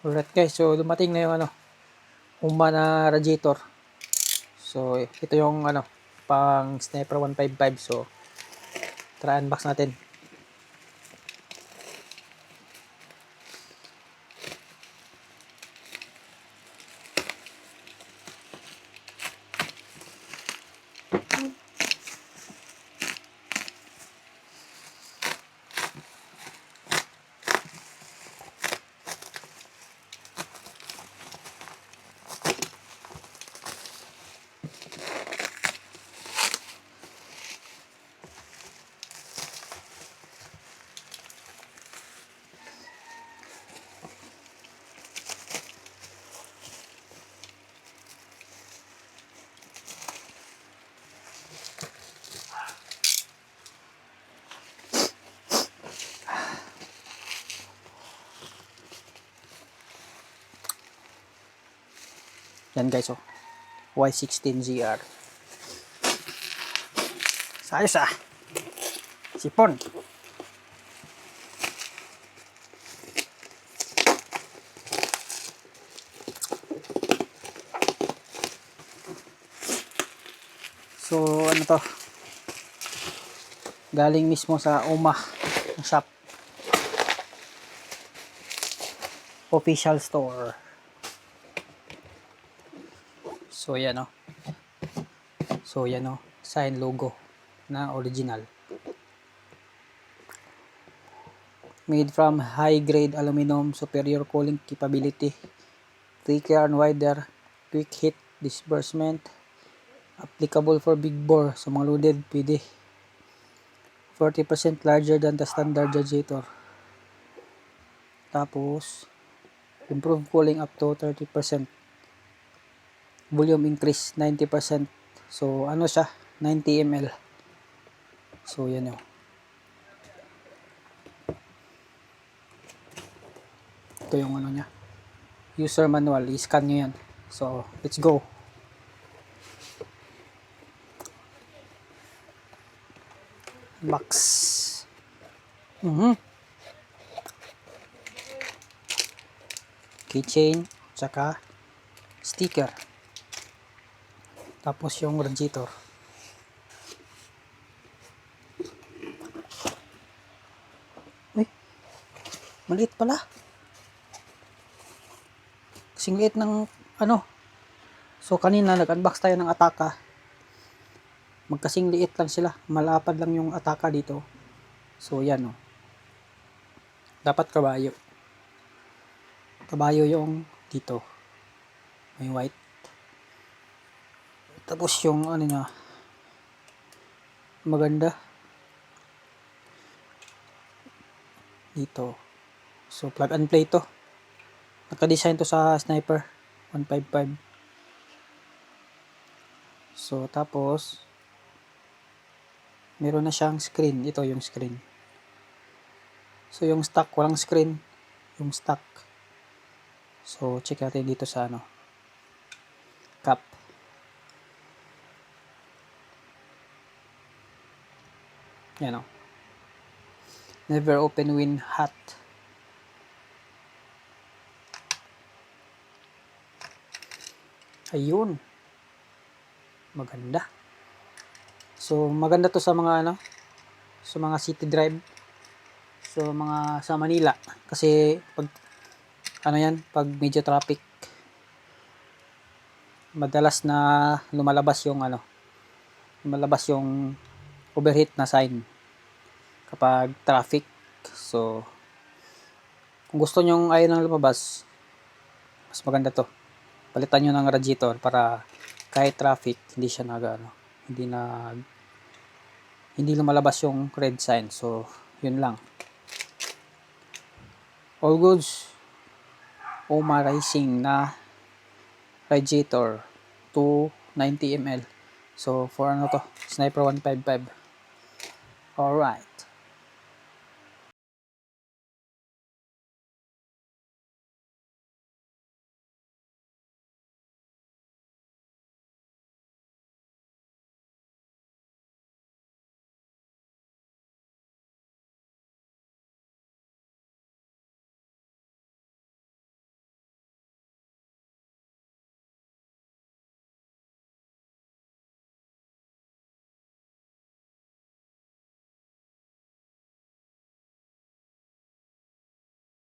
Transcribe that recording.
Alright guys, so dumating na yung Humba na radiator. So ito yung pang Sniper 155. So try unbox natin. Yan guys, Y16ZR. Sayos sipon. So to, galing mismo sa UMA shop, official store. So yan sign logo na original. Made from high grade aluminum, superior cooling capability, thicker and wider, quick heat disbursement, applicable for big bore. So mga loaded pwede. 40% larger than the standard radiator. Tapos improve cooling up to 30%. Volume increase 90%. So siya, 90 ml. So yan ito yung niya, user manual. I-scan nyo yan. So let's go. Box. Keychain, tsaka sticker. Tapos yung radiator. Uy, maliit pala. Kasing liit ng So kanina nag-unbox tayo ng Ataka. Magkasing liit lang sila. Malapad lang yung Ataka dito. So yan dapat kabayo. Kabayo yung dito. May white. Tapos yung niya, maganda dito. So plug and play to. Naka-design to sa Sniper 155. So tapos meron na siyang screen. Ito yung screen. So yung stock walang screen. Yung stock. So check natin dito sa cap. Yan never open when hot. Ayun. Maganda. So maganda to sa mga sa mga city drive. So mga sa Manila kasi pag pag medyo traffic, madalas na lumalabas yung overheat na sign kapag traffic. So kung gusto nyo ayaw nang lumabas, mas maganda to. Palitan nyo ng radiator para kahit traffic hindi siya hindi lumalabas yung red sign. So yun lang. All goods. UMA Rising na radiator 290 ml. So for Sniper 155. Alright.